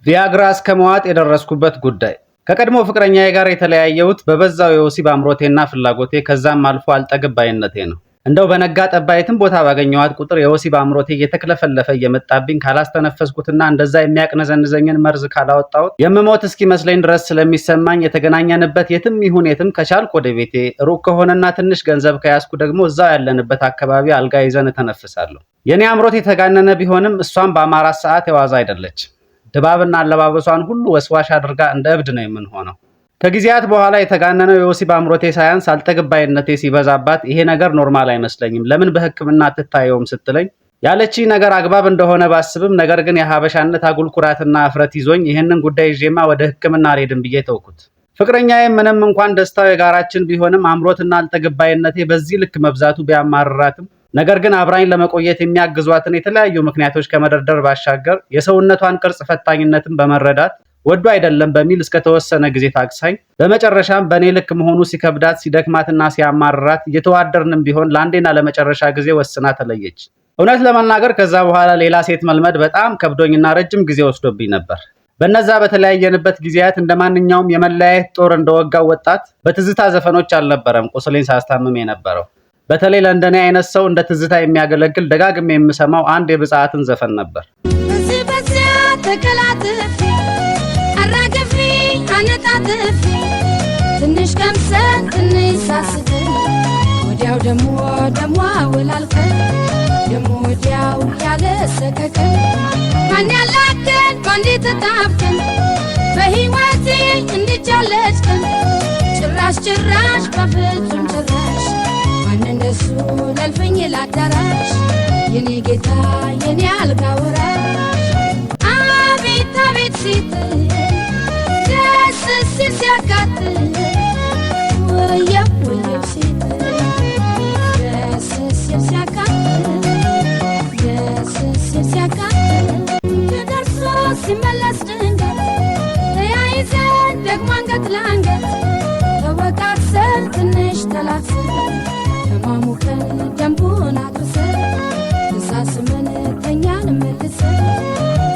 ቪያግራ እስከመዋጥ የደረስኩበት ጉዳይ ከቀድሞ ፍቅረኛዬ ጋር የተለያየሁት በበዛው የወሲብ አምሮቴና ፍላጎቴ ከዛም አልፎ አልጠግብ ባይነቴ ነው። እንደው በነጋ ጠባ የትም ቦታ ባገኘኋት ቁጥር የወሲብ አምሮቴ እየተክለፈለፈ እየመጣብኝ ካላስተነፈስኩትና እንደዛ የሚያቅነዘንዘኝን መርዝ ካላወጣሁት የምሞት እስኪመስለኝ ድረስ ስለሚሰማኝ የተገናኘንበት የትም ይሁን የትም ከቻልኩ ወደ ቤቴ፣ ሩቅ ከሆነና ትንሽ ገንዘብ ከያዝኩ ደግሞ እዛው ያለንበት አካባቢ አልጋ ይዘን እተነፍሳለሁ። የኔ አምሮት የተጋነነ ቢሆንም እሷም በአማራት ሰዓት የዋዛ አይደለች። ድባብና አለባበሷን ሁሉ ወስዋሽ አድርጋ እንደ እብድ ነው የምንሆነው። ከጊዜያት በኋላ የተጋነነው የወሲብ አምሮቴ ሳያንስ አልጠግባይነቴ ሲበዛባት ይሄ ነገር ኖርማል አይመስለኝም፣ ለምን በሕክምና አትታየውም ስትለኝ ያለችኝ ነገር አግባብ እንደሆነ ባስብም ነገር ግን የሀበሻነት አጉል ኩራትና እፍረት ይዞኝ ይህንን ጉዳይ ይዤማ ወደ ሕክምና አልሄድም ብዬ ተውኩት። ፍቅረኛዬም ምንም እንኳን ደስታው የጋራችን ቢሆንም አምሮትና አልጠግባይነቴ በዚህ ልክ መብዛቱ ቢያማርራትም ነገር ግን አብራኝ ለመቆየት የሚያግዟትን የተለያዩ ምክንያቶች ከመደርደር ባሻገር የሰውነቷን ቅርጽ ፈታኝነትን በመረዳት ወዶ አይደለም በሚል እስከተወሰነ ጊዜ ታግሳኝ በመጨረሻም በኔ ልክ መሆኑ ሲከብዳት ሲደክማትና ሲያማርራት እየተዋደርንም ቢሆን ለአንዴና ለመጨረሻ ጊዜ ወስና ተለየች። እውነት ለመናገር ከዛ በኋላ ሌላ ሴት መልመድ በጣም ከብዶኝና ረጅም ጊዜ ወስዶብኝ ነበር። በነዛ በተለያየንበት ጊዜያት እንደማንኛውም የመለያየት ጦር እንደወጋው ወጣት በትዝታ ዘፈኖች አልነበረም ቁስሌን ሳስታምም የነበረው። በተለይ ለእንደኔ አይነት ሰው እንደ ትዝታ የሚያገለግል ደጋግሜ የምሰማው አንድ የብጻትን ዘፈን ነበር። ትንሽ ቀምሰን ትንሽ ሳስት ወዲያው ደሞ አወላልከ ደሞ ወዲያው ያለ ሰከከ ማን ያላከን ባንዴ ተጣብከን በህይወቴ እንድቻለች ቀን ጭራሽ በፍጹም ጭራሽ ማን እንደሱ ለልፈኝ ላዳራሽ የኔ ጌታ የኔ አልጋ ወራሽ አቤት አቤት ሲት ሲያቃት ወየው ሲት ሲያቃት ከደርሶ ሲመለስ ድንገት ተያይዘን ደግሞ አንገት ለአንገት ተወቃቅሰን ትንሽ ተላቅሰን ተሟሙቀን ደንቡን አድርሰን ተሳስመን ተኛን መልሰን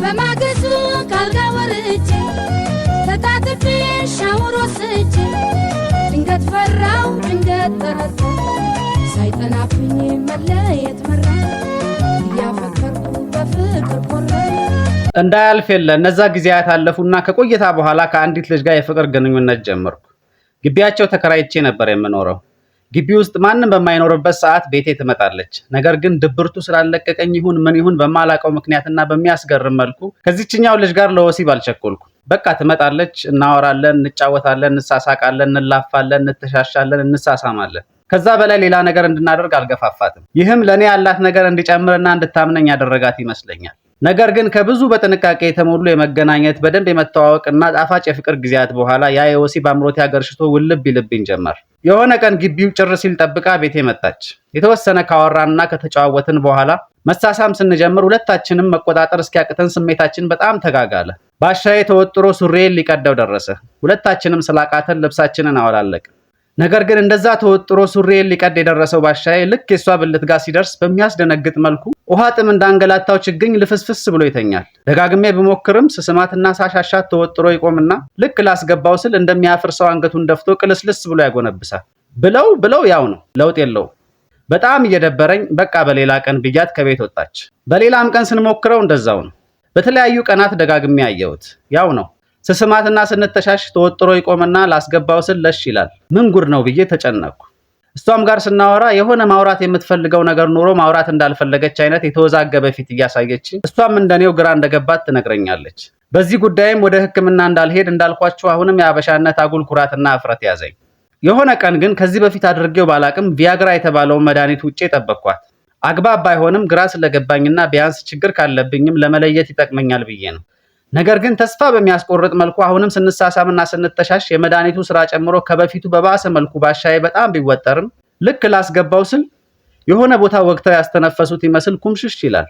በማግስቱ ካልጋ ወርጄ ተጣጥፌ ሻወር ወስጄ ድንገት ፈራው ድንገት ጠረጠር ሳይጠናብኝ መለየት መራ እያፈቀርኩ በፍቅር ቆረ። እንዳያልፍ የለ እነዛ ጊዜያት አለፉና ከቆይታ በኋላ ከአንዲት ልጅ ጋር የፍቅር ግንኙነት ጀመርኩ። ግቢያቸው ተከራይቼ ነበር የምኖረው። ግቢ ውስጥ ማንም በማይኖርበት ሰዓት ቤቴ ትመጣለች። ነገር ግን ድብርቱ ስላለቀቀኝ ይሁን ምን ይሁን በማላቀው ምክንያትና በሚያስገርም መልኩ ከዚህችኛው ልጅ ጋር ለወሲብ አልቸኮልኩም። በቃ ትመጣለች፣ እናወራለን፣ እንጫወታለን፣ እንሳሳቃለን፣ እንላፋለን፣ እንተሻሻለን፣ እንሳሳማለን። ከዛ በላይ ሌላ ነገር እንድናደርግ አልገፋፋትም። ይህም ለኔ ያላት ነገር እንዲጨምርና እንድታምነኝ ያደረጋት ይመስለኛል። ነገር ግን ከብዙ በጥንቃቄ የተሞሉ የመገናኘት በደንብ የመተዋወቅና ጣፋጭ የፍቅር ጊዜያት በኋላ ያ የወሲብ አምሮቴ አገርሽቶ ውልብ ይልብኝ ጀመር። የሆነ ቀን ግቢው ጭር ሲል ጠብቃ ቤቴ መጣች። የተወሰነ ካወራንና ከተጨዋወትን በኋላ መሳሳም ስንጀምር ሁለታችንም መቆጣጠር እስኪያቅተን ስሜታችን በጣም ተጋጋለ። ባሻዬ ተወጥሮ ሱሪዬን ሊቀደው ደረሰ። ሁለታችንም ስላቃተን ልብሳችንን አወላለቅን። ነገር ግን እንደዛ ተወጥሮ ሱሪዬን ሊቀድ የደረሰው ባሻዬ ልክ የሷ ብልት ጋር ሲደርስ በሚያስደነግጥ መልኩ ውሃ ጥም እንዳንገላታው ችግኝ ልፍስፍስ ብሎ ይተኛል። ደጋግሜ ብሞክርም ስስማትና ሳሻሻት ተወጥሮ ይቆምና ልክ ላስገባው ስል እንደሚያፍር ሰው አንገቱን ደፍቶ ቅልስልስ ብሎ ያጎነብሳል። ብለው ያው ነው፣ ለውጥ የለውም። በጣም እየደበረኝ በቃ በሌላ ቀን ብያት ከቤት ወጣች። በሌላም ቀን ስንሞክረው እንደዛው ነው። በተለያዩ ቀናት ደጋግሜ ያየሁት ያው ነው። ስስማትና ስንተሻሽ ተወጥሮ ይቆምና ላስገባው ስል ለሽ ይላል። ምን ጉድ ነው ብዬ ተጨነቅኩ። እሷም ጋር ስናወራ የሆነ ማውራት የምትፈልገው ነገር ኖሮ ማውራት እንዳልፈለገች አይነት የተወዛገበ ፊት እያሳየች እሷም እንደኔው ግራ እንደገባት ትነግረኛለች። በዚህ ጉዳይም ወደ ሕክምና እንዳልሄድ እንዳልኳችሁ አሁንም የአበሻነት አጉል ኩራትና እፍረት ያዘኝ። የሆነ ቀን ግን ከዚህ በፊት አድርጌው ባላቅም ቪያግራ የተባለውን መድኃኒት ውጪ ጠበቅኳት። አግባብ ባይሆንም ግራ ስለገባኝና ቢያንስ ችግር ካለብኝም ለመለየት ይጠቅመኛል ብዬ ነው። ነገር ግን ተስፋ በሚያስቆርጥ መልኩ አሁንም ስንሳሳምና ስንተሻሽ የመድኃኒቱ ስራ ጨምሮ ከበፊቱ በባሰ መልኩ ባሻዬ በጣም ቢወጠርም ልክ ላስገባው ስል የሆነ ቦታ ወግተው ያስተነፈሱት ይመስል ኩምሽሽ ይላል።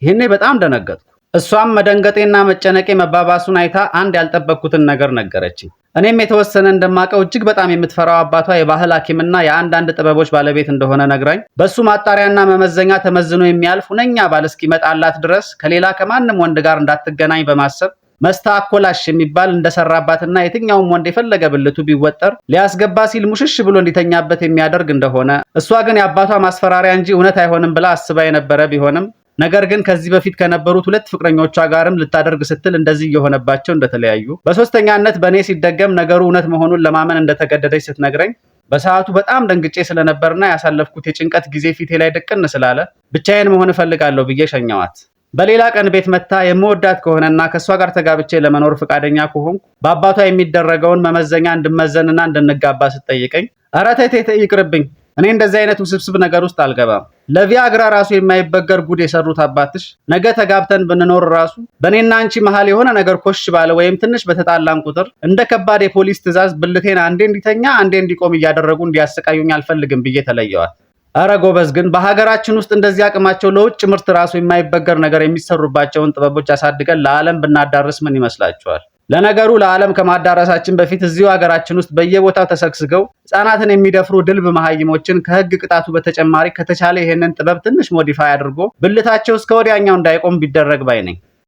ይሄኔ በጣም ደነገጥኩ። እሷም መደንገጤና መጨነቄ መባባሱን አይታ አንድ ያልጠበቅኩትን ነገር ነገረችኝ። እኔም የተወሰነ እንደማቀው እጅግ በጣም የምትፈራው አባቷ የባህል ሐኪምና የአንዳንድ ጥበቦች ባለቤት እንደሆነ ነግራኝ በሱ ማጣሪያና መመዘኛ ተመዝኖ የሚያልፍ ሁነኛ ባል እስኪመጣላት ድረስ ከሌላ ከማንም ወንድ ጋር እንዳትገናኝ በማሰብ መስታኮላሽ የሚባል እንደሰራባትና የትኛውም ወንድ የፈለገ ብልቱ ቢወጠር ሊያስገባ ሲል ሙሽሽ ብሎ እንዲተኛበት የሚያደርግ እንደሆነ እሷ ግን የአባቷ ማስፈራሪያ እንጂ እውነት አይሆንም ብላ አስባ የነበረ ቢሆንም ነገር ግን ከዚህ በፊት ከነበሩት 2 ፍቅረኞቿ ጋርም ልታደርግ ስትል እንደዚህ እየሆነባቸው እንደተለያዩ በሶስተኛነት በእኔ ሲደገም ነገሩ እውነት መሆኑን ለማመን እንደተገደደች ስትነግረኝ በሰዓቱ በጣም ደንግጬ ስለነበርና ያሳለፍኩት የጭንቀት ጊዜ ፊቴ ላይ ድቅን ስላለ ብቻዬን መሆን እፈልጋለሁ ብዬ ሸኘዋት። በሌላ ቀን ቤት መታ የምወዳት ከሆነና ከሷ ጋር ተጋብቼ ለመኖር ፈቃደኛ ከሆንኩ በአባቷ የሚደረገውን መመዘኛ እንድመዘንና እንድንጋባ ስትጠይቀኝ ኧረ ተይ ይቅርብኝ፣ እኔ እንደዚህ አይነት ውስብስብ ነገር ውስጥ አልገባም። ለቪያግራ ራሱ የማይበገር ጉድ የሰሩት አባትሽ ነገ ተጋብተን ብንኖር ራሱ በእኔና አንቺ መሃል የሆነ ነገር ኮሽ ባለ ወይም ትንሽ በተጣላን ቁጥር እንደ ከባድ የፖሊስ ትዕዛዝ ብልቴን አንዴ እንዲተኛ አንዴ እንዲቆም እያደረጉ እንዲያሰቃዩኝ አልፈልግም ብዬ ተለየዋት። ኧረ ጎበዝ ግን በሀገራችን ውስጥ እንደዚህ አቅማቸው ለውጭ ምርት ራሱ የማይበገር ነገር የሚሰሩባቸውን ጥበቦች አሳድገን ለዓለም ብናዳርስ ምን ይመስላችኋል? ለነገሩ ለዓለም ከማዳረሳችን በፊት እዚሁ ሀገራችን ውስጥ በየቦታው ተሰግስገው ሕፃናትን የሚደፍሩ ድልብ መሃይሞችን ከሕግ ቅጣቱ በተጨማሪ ከተቻለ ይሄንን ጥበብ ትንሽ ሞዲፋይ አድርጎ ብልታቸው እስከ ወዲያኛው እንዳይቆም ቢደረግ ባይ ነኝ።